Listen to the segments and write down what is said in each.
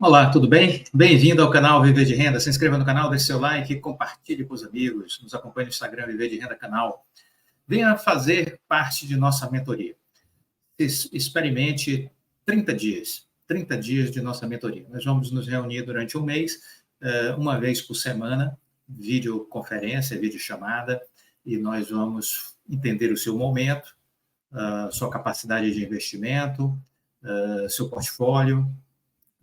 Olá, tudo bem? Bem-vindo ao canal Viver de Renda. Se inscreva no canal, deixe seu like, compartilhe com os amigos, nos acompanhe no Instagram Viver de Renda Canal. Venha fazer parte de nossa mentoria. Experimente 30 dias, 30 dias de nossa mentoria. Nós vamos nos reunir durante um mês, uma vez por semana, videoconferência, videochamada, e nós vamos entender o seu momento, sua capacidade de investimento, seu portfólio.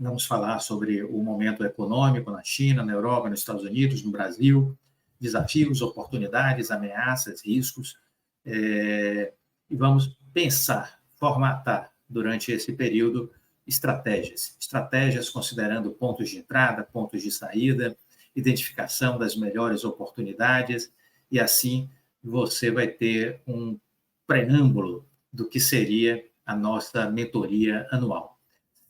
Vamos falar sobre o momento econômico na China, na Europa, nos Estados Unidos, no Brasil, desafios, oportunidades, ameaças, riscos, e vamos pensar, formatar durante esse período estratégias considerando pontos de entrada, pontos de saída, identificação das melhores oportunidades, e assim você vai ter um preâmbulo do que seria a nossa mentoria anual.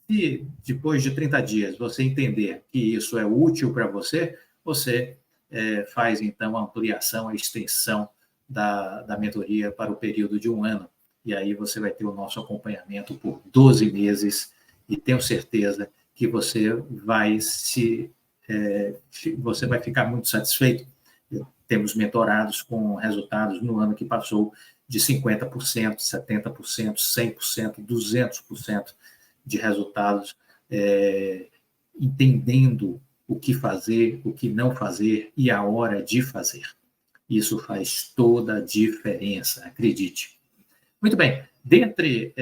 Se depois de 30 dias você entender que isso é útil para você, você faz então a ampliação, a extensão da mentoria para o período de um ano. E aí você vai ter o nosso acompanhamento por 12 meses e tenho certeza que você vai ficar muito satisfeito. Temos mentorados com resultados no ano que passou de 50%, 70%, 100%, 200%. De resultados, entendendo o que fazer, o que não fazer e a hora de fazer. Isso faz toda a diferença, acredite. Muito bem, dentre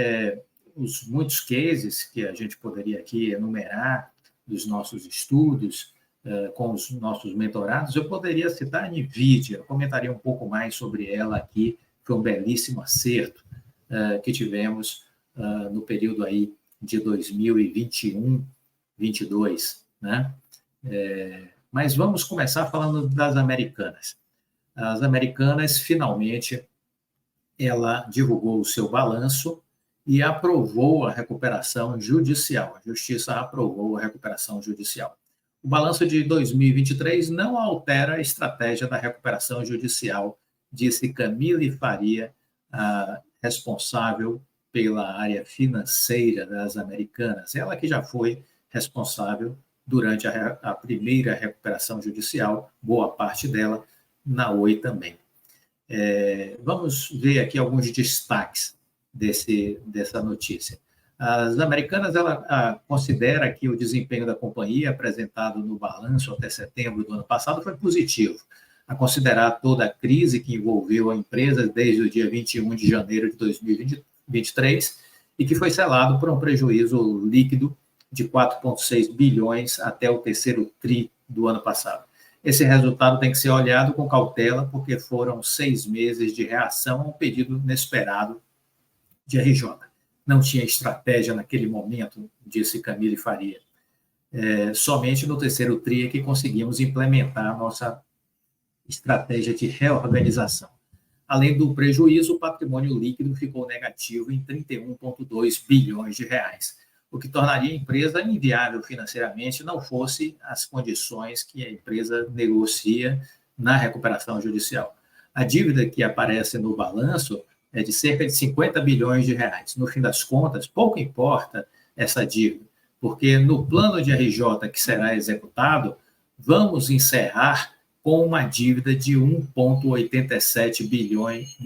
os muitos cases que a gente poderia aqui enumerar dos nossos estudos com os nossos mentorados, eu poderia citar a NVIDIA, eu comentaria um pouco mais sobre ela aqui, foi um belíssimo acerto que tivemos no período aí de 2021, 2022, né? Mas vamos começar falando das Americanas. As Americanas, finalmente, ela divulgou o seu balanço e aprovou a recuperação judicial. A Justiça aprovou a recuperação judicial. O balanço de 2023 não altera a estratégia da recuperação judicial, disse Camille Faria, a responsável pela área financeira das Americanas, ela que já foi responsável durante a primeira recuperação judicial, boa parte dela, na Oi também. Vamos ver aqui alguns destaques dessa notícia. As Americanas, ela considera que o desempenho da companhia apresentado no balanço até setembro do ano passado foi positivo, a considerar toda a crise que envolveu a empresa desde o dia 21 de janeiro de 2023 e que foi selado por um prejuízo líquido de 4,6 bilhões até o terceiro TRI do ano passado. Esse resultado tem que ser olhado com cautela, porque foram 6 meses de reação a um pedido inesperado de RJ. Não tinha estratégia naquele momento, disse Camille Faria. Somente no terceiro TRI é que conseguimos implementar a nossa estratégia de reorganização. Além do prejuízo, o patrimônio líquido ficou negativo em 31,2 bilhões de reais, o que tornaria a empresa inviável financeiramente, não fosse as condições que a empresa negocia na recuperação judicial. A dívida que aparece no balanço é de cerca de 50 bilhões de reais. No fim das contas, pouco importa essa dívida, porque no plano de RJ que será executado, vamos encerrar com uma dívida de 1,87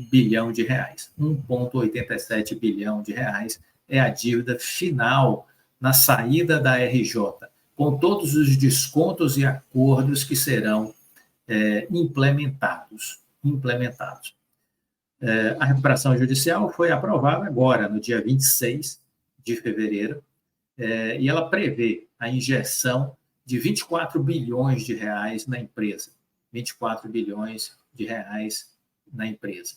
bilhão de reais. 1,87 bilhão de reais é a dívida final na saída da RJ, com todos os descontos e acordos que serão implementados. A recuperação judicial foi aprovada agora, no dia 26 de fevereiro, e ela prevê a injeção de 24 bilhões de reais na empresa. 24 bilhões de reais na empresa.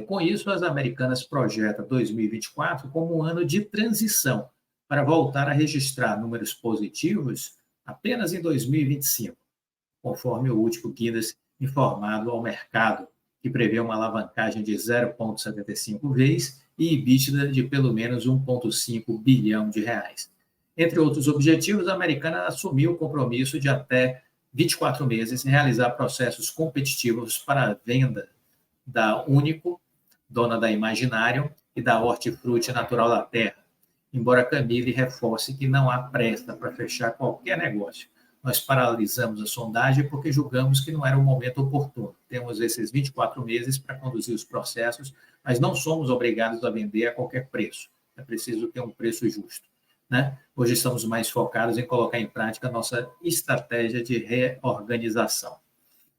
Com isso, as Americanas projetam 2024 como um ano de transição para voltar a registrar números positivos apenas em 2025, conforme o último Guinness informado ao mercado, que prevê uma alavancagem de 0,75 vezes e EBITDA de pelo menos 1,5 bilhão de reais. Entre outros objetivos, a Americana assumiu o compromisso de até 24 meses realizar processos competitivos para a venda da Único, dona da Imaginarium, e da Hortifruti Natural da Terra, embora Camille reforce que não há pressa para fechar qualquer negócio. Nós paralisamos a sondagem porque julgamos que não era o momento oportuno. Temos esses 24 meses para conduzir os processos, mas não somos obrigados a vender a qualquer preço. É preciso ter um preço justo. Né? Hoje estamos mais focados em colocar em prática a nossa estratégia de reorganização.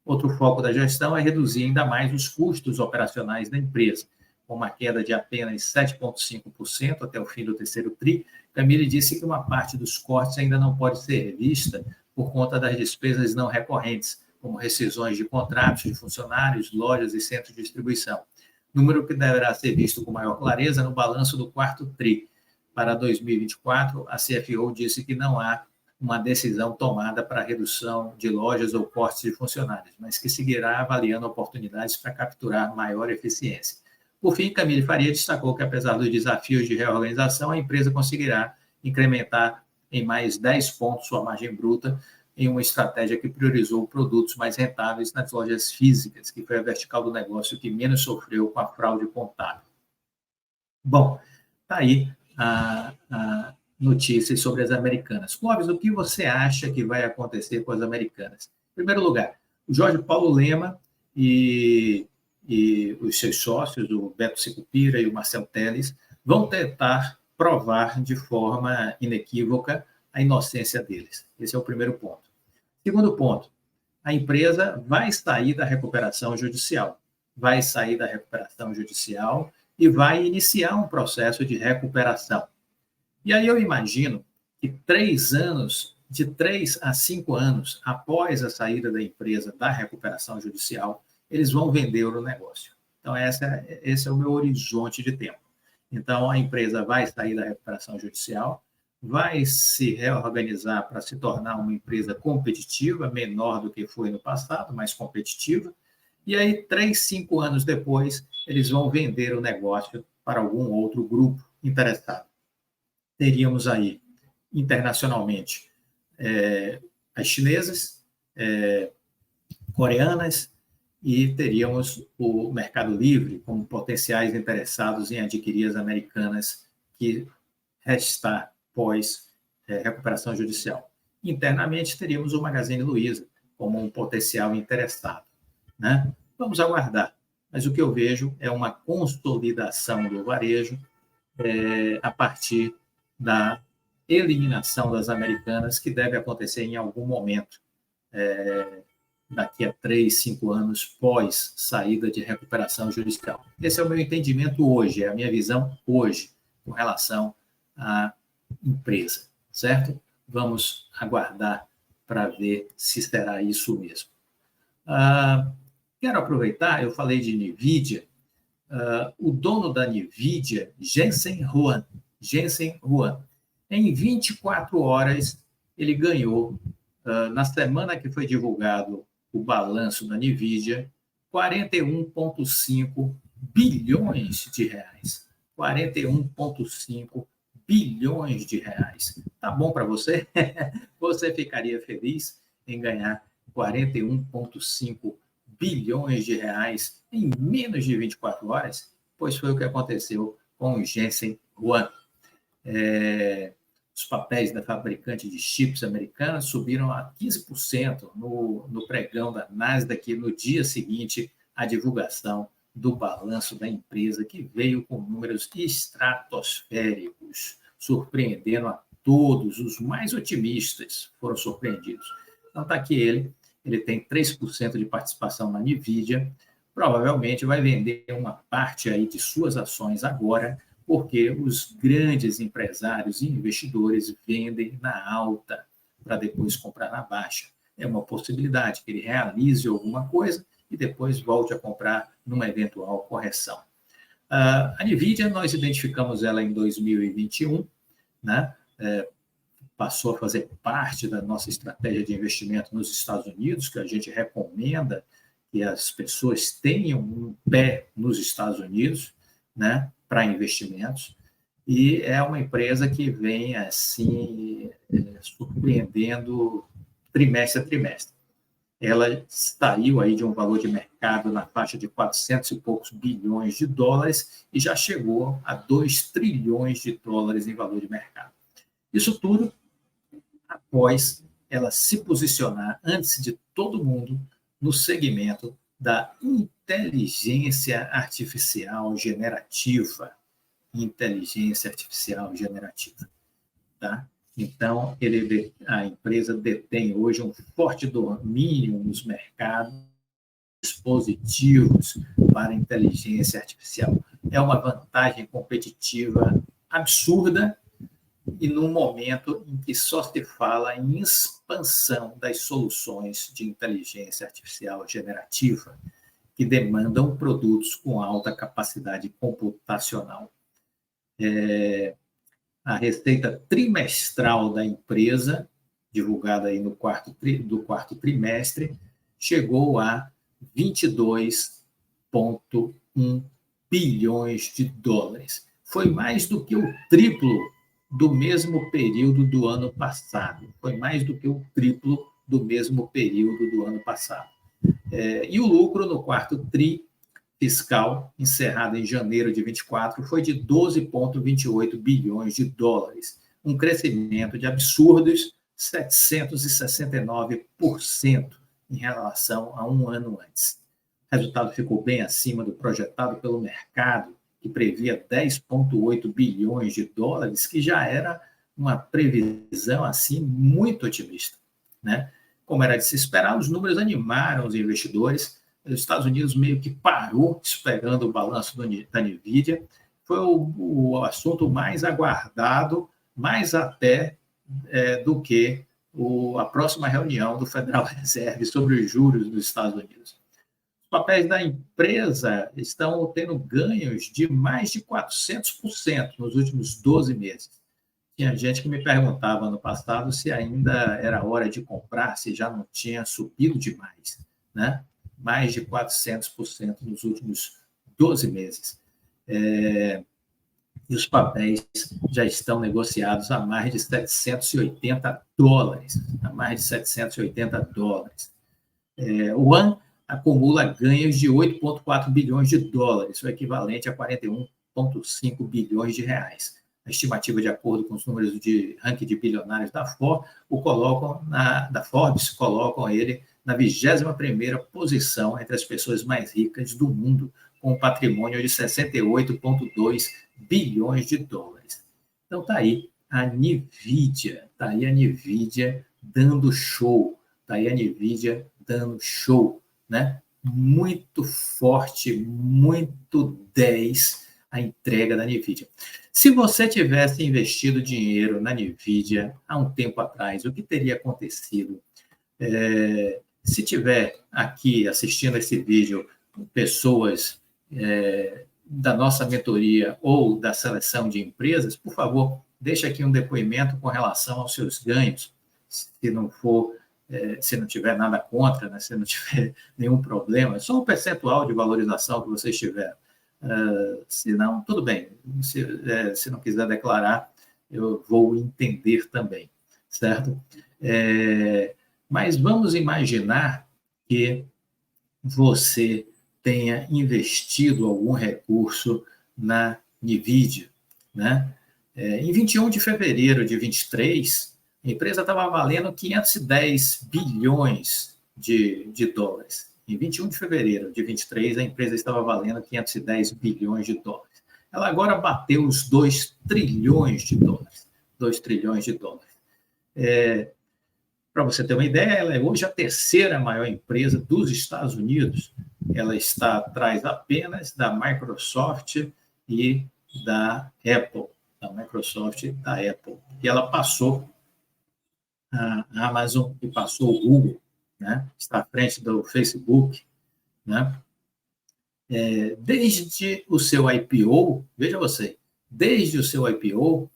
Outro foco da gestão é reduzir ainda mais os custos operacionais da empresa, com uma queda de apenas 7,5% até o fim do terceiro TRI. Camille disse que uma parte dos cortes ainda não pode ser vista por conta das despesas não recorrentes, como rescisões de contratos de funcionários, lojas e centros de distribuição. Número que deverá ser visto com maior clareza no balanço do quarto TRI. Para 2024, a CFO disse que não há uma decisão tomada para redução de lojas ou cortes de funcionários, mas que seguirá avaliando oportunidades para capturar maior eficiência. Por fim, Camille Faria destacou que, apesar dos desafios de reorganização, a empresa conseguirá incrementar em mais 10 pontos sua margem bruta em uma estratégia que priorizou produtos mais rentáveis nas lojas físicas, que foi a vertical do negócio que menos sofreu com a fraude contábil. Bom, está aí a notícias sobre as americanas. Clóvis, o que você acha que vai acontecer com as americanas? Em primeiro lugar, o Jorge Paulo Lema e os seus sócios, o Beto Sicupira e o Marcel Teles, vão tentar provar de forma inequívoca a inocência deles. Esse é o primeiro ponto. Segundo ponto, a empresa vai sair da recuperação judicial. Vai sair da recuperação judicial e vai iniciar um processo de recuperação. E aí eu imagino que 3 anos, de 3 a 5 anos após a saída da empresa da recuperação judicial, eles vão vender o negócio. Então, esse é o meu horizonte de tempo. Então, a empresa vai sair da recuperação judicial, vai se reorganizar para se tornar uma empresa competitiva, menor do que foi no passado, mais competitiva, e aí, 3, 5 anos depois, eles vão vender o negócio para algum outro grupo interessado. Teríamos aí, internacionalmente, as chinesas, coreanas, e teríamos o Mercado Livre como potenciais interessados em adquirir as americanas que restar pós recuperação judicial. Internamente, teríamos o Magazine Luiza como um potencial interessado. Né? Vamos aguardar, mas o que eu vejo é uma consolidação do varejo a partir da eliminação das americanas, que deve acontecer em algum momento, daqui a 3, 5 anos, pós saída de recuperação judicial. Esse é o meu entendimento hoje, é a minha visão hoje, com relação à empresa, certo? Vamos aguardar para ver se será isso mesmo. Quero aproveitar, eu falei de NVIDIA, o dono da NVIDIA, Jensen Huang, em 24 horas, ele ganhou, na semana que foi divulgado o balanço da NVIDIA, 41,5 bilhões de reais. 41,5 bilhões de reais. Tá bom para você? Você ficaria feliz em ganhar 41,5 bilhões de reais em menos de 24 horas? Pois foi o que aconteceu com o Jensen Huang. Os papéis da fabricante de chips americana subiram a 15% no pregão da Nasdaq no dia seguinte à divulgação do balanço da empresa, que veio com números estratosféricos, surpreendendo a todos. Os mais otimistas foram surpreendidos. Então, está aqui ele tem 3% de participação na NVIDIA, provavelmente vai vender uma parte aí de suas ações agora, porque os grandes empresários e investidores vendem na alta para depois comprar na baixa. É uma possibilidade que ele realize alguma coisa e depois volte a comprar numa eventual correção. A NVIDIA, nós identificamos ela em 2021, né? Passou a fazer parte da nossa estratégia de investimento nos Estados Unidos, que a gente recomenda que as pessoas tenham um pé nos Estados Unidos, né, para investimentos, e é uma empresa que vem assim surpreendendo trimestre a trimestre. ela saiu aí de um valor de mercado na faixa de 400 e poucos bilhões de dólares e já chegou a 2 trilhões de dólares em valor de mercado. Isso tudo após ela se posicionar, antes de todo mundo, no segmento da inteligência artificial generativa. Inteligência artificial generativa. Tá? Então, a empresa detém hoje um forte domínio nos mercados dispositivos para inteligência artificial. É uma vantagem competitiva absurda e num momento em que só se fala em expansão das soluções de inteligência artificial generativa, que demandam produtos com alta capacidade computacional. A receita trimestral da empresa, divulgada aí do quarto trimestre, chegou a 22,1 bilhões de dólares. Foi mais do que o triplo do mesmo período do ano passado. Foi mais do que o triplo do mesmo período do ano passado. E o lucro no quarto tri fiscal, encerrado em janeiro de 24, foi de 12,28 bilhões de dólares, um crescimento de absurdos 769% em relação a um ano antes. O resultado ficou bem acima do projetado pelo mercado, que previa 10,8 bilhões de dólares, que já era uma previsão assim muito otimista, né? Como era de se esperar, os números animaram os investidores. Os Estados Unidos meio que parou esperando o balanço da NVIDIA. Foi o assunto mais aguardado, mais até do que a próxima reunião do Federal Reserve sobre os juros dos Estados Unidos. Os papéis da empresa estão tendo ganhos de mais de 400% nos últimos 12 meses. Tinha gente que me perguntava no passado se ainda era hora de comprar, se já não tinha subido demais, né? Mais de 400% nos últimos 12 meses. E os papéis já estão negociados a mais de 780 dólares. A mais de 780 dólares. O One acumula ganhos de 8,4 bilhões de dólares, o equivalente a 41,5 bilhões de reais. A estimativa, de acordo com os números de ranking de bilionários da Forbes, colocam ele na 21ª posição entre as pessoas mais ricas do mundo, com um patrimônio de 68,2 bilhões de dólares. Então está aí a NVIDIA, dando show, né? Muito forte, muito 10 a entrega da NVIDIA. Se você tivesse investido dinheiro na NVIDIA há um tempo atrás, o que teria acontecido? Se tiver aqui assistindo esse vídeo pessoas da nossa mentoria ou da seleção de empresas, por favor, deixe aqui um depoimento com relação aos seus ganhos, se não tiver nada contra, né? Se não tiver nenhum problema, é só um percentual de valorização que vocês tiveram. Se não, tudo bem. Se não quiser declarar, eu vou entender também, certo? Mas vamos imaginar que você tenha investido algum recurso na NVIDIA, né? Em 21 de fevereiro de 23, a empresa estava valendo 510 bilhões de dólares. Em 21 de fevereiro de 23, a empresa estava valendo 510 bilhões de dólares. Ela agora bateu os 2 trilhões de dólares. 2 trilhões de dólares. Para você ter uma ideia, ela é hoje a terceira maior empresa dos Estados Unidos. Ela está atrás apenas da Microsoft e da Apple. Da Microsoft e da Apple. E ela passou a Amazon e passou o Google, né? Está à frente do Facebook, né? Desde o seu IPO, veja você, desde o seu IPO,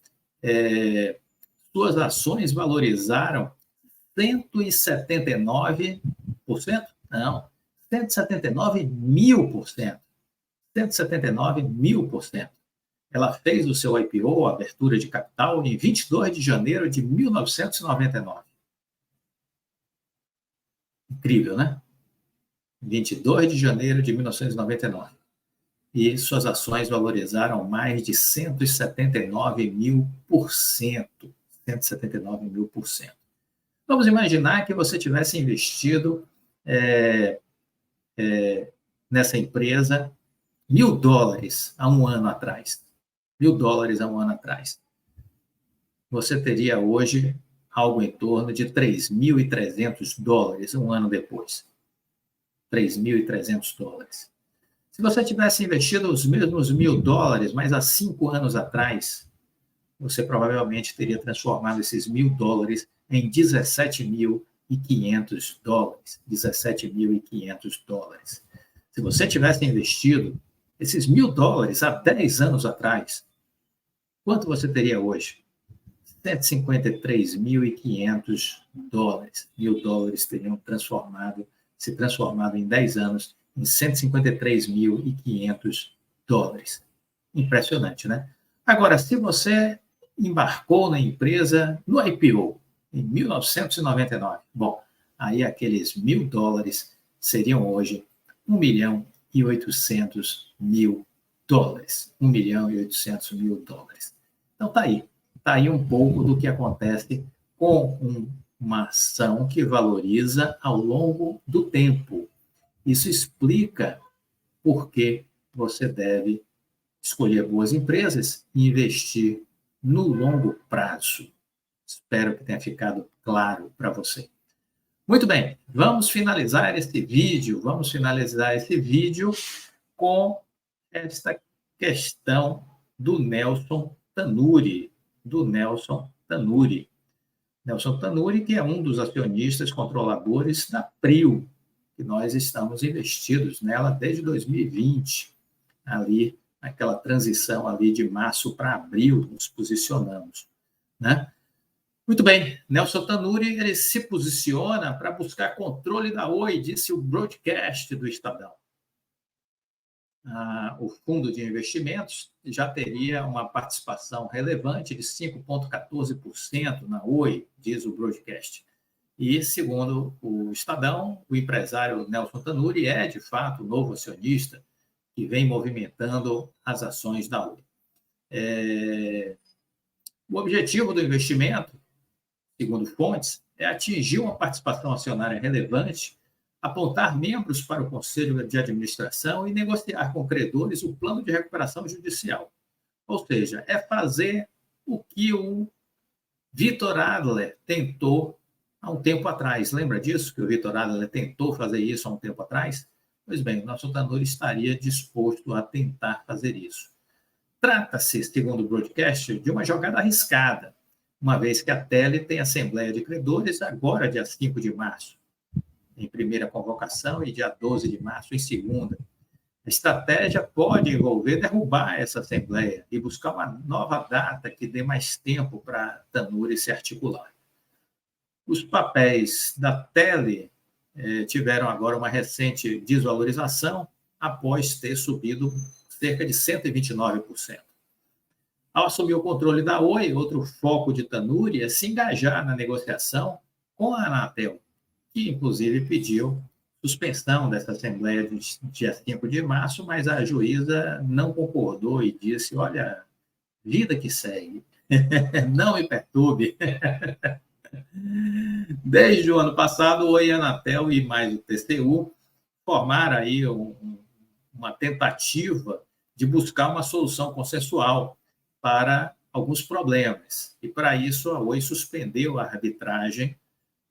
suas ações valorizaram 179%? Não, 179 mil%. 179 mil%. Ela fez o seu IPO, a abertura de capital, em 22 de janeiro de 1999. Incrível, né? 22 de janeiro de 1999. E suas ações valorizaram mais de 179 mil por cento. 179 mil por cento. Vamos imaginar que você tivesse investido nessa empresa $1.000 há um ano atrás. $1.000 há um ano atrás. Você teria hoje algo em torno de $3.300 um ano depois. $3.300. Se você tivesse investido os mesmos $1.000, mas há 5 anos atrás, você provavelmente teria transformado esses $1.000 em $17.500. $17.500. Se você tivesse investido esses $1.000 há 10 anos atrás, quanto você teria hoje? $153.500. $1.000 teriam se transformado em 10 anos em $153.500. Impressionante, né? Agora, se você embarcou na empresa no IPO, em 1999, bom, aí aqueles $1.000 seriam hoje $1.800.000. $1.800.000. Então, está aí. Está aí um pouco do que acontece com uma ação que valoriza ao longo do tempo. Isso explica por que você deve escolher boas empresas e investir no longo prazo. Espero que tenha ficado claro para você. Muito bem, vamos finalizar esse vídeo. Vamos finalizar esse vídeo com esta questão do Nelson Tanure. Nelson Tanure, que é um dos acionistas controladores da PRIO, que nós estamos investidos nela desde 2020, ali, naquela transição ali de março para abril, nos posicionamos, né? Muito bem, Nelson Tanure, ele se posiciona para buscar controle da Oi, disse o broadcast do Estadão. O fundo de investimentos já teria uma participação relevante de 5,14% na Oi, diz o broadcast. E, segundo o Estadão, o empresário Nelson Tanure é, de fato, o novo acionista que vem movimentando as ações da Oi. O objetivo do investimento, segundo fontes, é atingir uma participação acionária relevante, apontar membros para o Conselho de Administração e negociar com credores o plano de recuperação judicial. Ou seja, é fazer o que o Vitor Adler tentou há um tempo atrás. Lembra disso, que o Vitor Adler tentou fazer isso há um tempo atrás? Pois bem, o nosso Tanure estaria disposto a tentar fazer isso. Trata-se, segundo o broadcast, de uma jogada arriscada, uma vez que a Tele tem Assembleia de Credores agora, dia 5 de março, em primeira convocação, e dia 12 de março, em segunda. A estratégia pode envolver derrubar essa Assembleia e buscar uma nova data que dê mais tempo para Tanure se articular. Os papéis da Tele tiveram agora uma recente desvalorização após ter subido cerca de 129%. Ao assumir o controle da Oi, outro foco de Tanure é se engajar na negociação com a Anatel, que inclusive pediu suspensão dessa Assembleia de dia 5 de março, mas a juíza não concordou e disse, olha, vida que segue, não me perturbe. Desde o ano passado, o Oi e a Anatel e mais o TCU formaram aí uma tentativa de buscar uma solução consensual para alguns problemas. E, para isso, a Oi suspendeu a arbitragem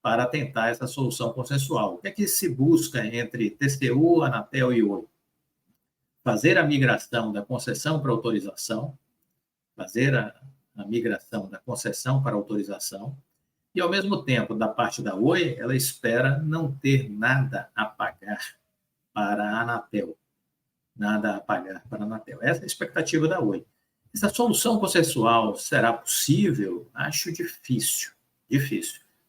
para tentar essa solução consensual. O que é que se busca entre TCU, Anatel e Oi? Fazer a migração da concessão para autorização, e, ao mesmo tempo, da parte da Oi, ela espera não ter nada a pagar para a Anatel. Essa é a expectativa da Oi. Essa solução consensual será possível? Acho difícil.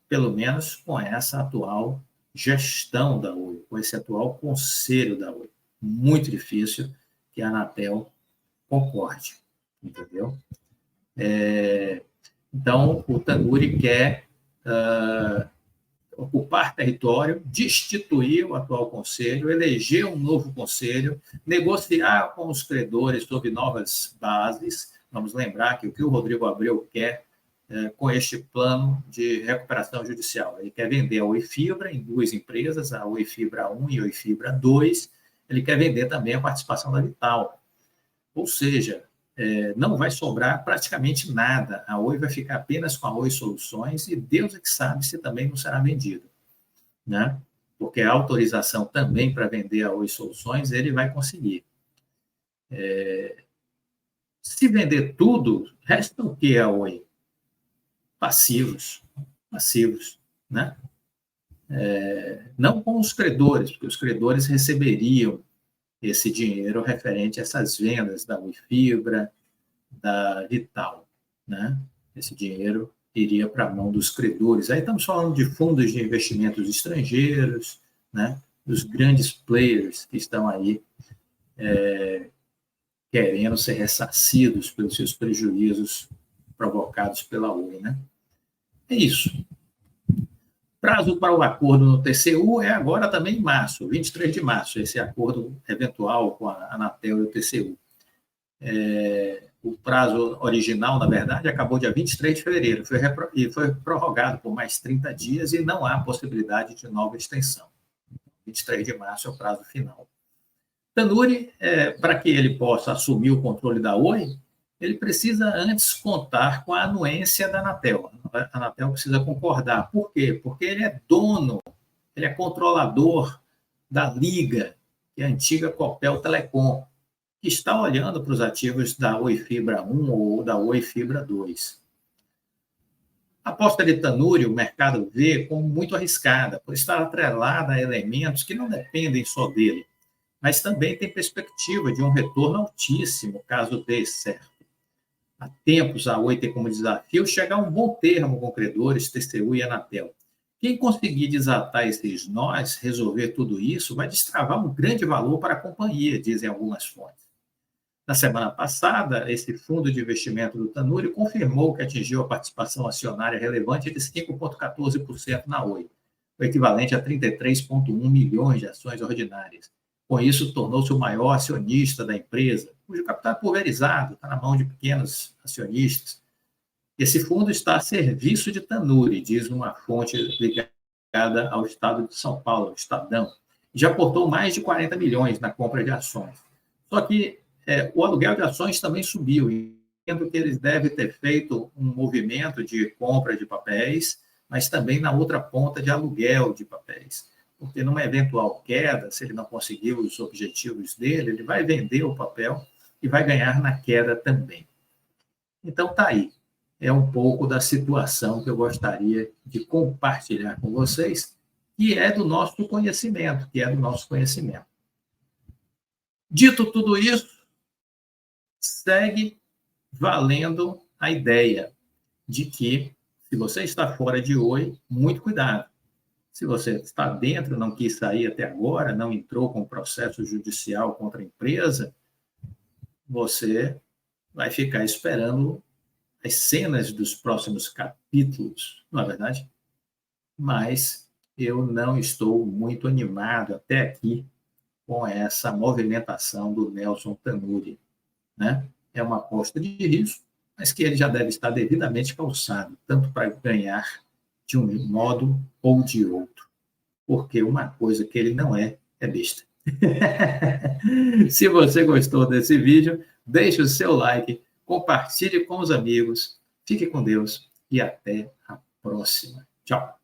Pelo menos com essa atual gestão da Oi, com esse atual conselho da Oi. Muito difícil que a Anatel concorde, entendeu? Então, o Tanure quer ocupar território, destituir o atual conselho, eleger um novo conselho, negociar com os credores sobre novas bases. Vamos lembrar que o que o Rodrigo Abreu quer com este plano de recuperação judicial. Ele quer vender a Oi Fibra em duas empresas, a Oi Fibra 1 e a Oi Fibra 2. Ele quer vender também a participação da Vital. Ou seja, não vai sobrar praticamente nada. A Oi vai ficar apenas com a Oi Soluções e Deus é que sabe se também não será vendida, né? Porque a autorização também para vender a Oi Soluções ele vai conseguir. Se vender tudo, resta o que a Oi? Passivos, né? Não com os credores, porque os credores receberiam esse dinheiro referente a essas vendas da Oi Fibra, da Vital, né? Esse dinheiro iria para a mão dos credores. Aí estamos falando de fundos de investimentos estrangeiros, né? Dos grandes players que estão aí querendo ser ressarcidos pelos seus prejuízos provocados pela Oi, né? É isso. Prazo para o acordo no TCU é agora também em março, 23 de março, esse acordo eventual com a Anatel e o TCU. O prazo original, na verdade, acabou dia 23 de fevereiro e foi prorrogado por mais 30 dias e não há possibilidade de nova extensão. 23 de março é o prazo final. Tanuri, para que ele possa assumir o controle da Oi, ele precisa antes contar com a anuência da Anatel. A Anatel precisa concordar. Por quê? Porque ele é dono, ele é controlador da Liga, que é a antiga Copel Telecom, que está olhando para os ativos da Oi Fibra 1 ou da Oi Fibra 2. A aposta de Tanuri, o mercado vê como muito arriscada, por estar atrelada a elementos que não dependem só dele, mas também tem perspectiva de um retorno altíssimo, caso dê certo. Há tempos, a Oi tem como desafio chegar a um bom termo com credores, TCU e Anatel. Quem conseguir desatar esses nós, resolver tudo isso, vai destravar um grande valor para a companhia, dizem algumas fontes. Na semana passada, esse fundo de investimento do Tanuri confirmou que atingiu a participação acionária relevante de 5,14% na Oi, o equivalente a 33,1 milhões de ações ordinárias. Com isso, tornou-se o maior acionista da empresa, cujo capital é pulverizado, está na mão de pequenos acionistas. Esse fundo está a serviço de Tanuri, diz uma fonte ligada ao estado de São Paulo, o Estadão. Já aportou mais de 40 milhões na compra de ações. Só que o aluguel de ações também subiu, entendo que eles devem ter feito um movimento de compra de papéis, mas também na outra ponta de aluguel de papéis. Porque numa eventual queda, se ele não conseguir os objetivos dele, ele vai vender o papel e vai ganhar na queda também. Então, está aí. É um pouco da situação que eu gostaria de compartilhar com vocês, que é do nosso conhecimento, Dito tudo isso, segue valendo a ideia de que, se você está fora de Oi, muito cuidado. Se você está dentro, não quis sair até agora, não entrou com processo judicial contra a empresa, você vai ficar esperando as cenas dos próximos capítulos, não é verdade? Mas eu não estou muito animado até aqui com essa movimentação do Nelson Tanuri, né? É uma aposta de risco, mas que ele já deve estar devidamente calçado, tanto para ganhar de um modo ou de outro. Porque uma coisa que ele não é besta. Se você gostou desse vídeo, deixe o seu like, compartilhe com os amigos, fique com Deus e até a próxima. Tchau!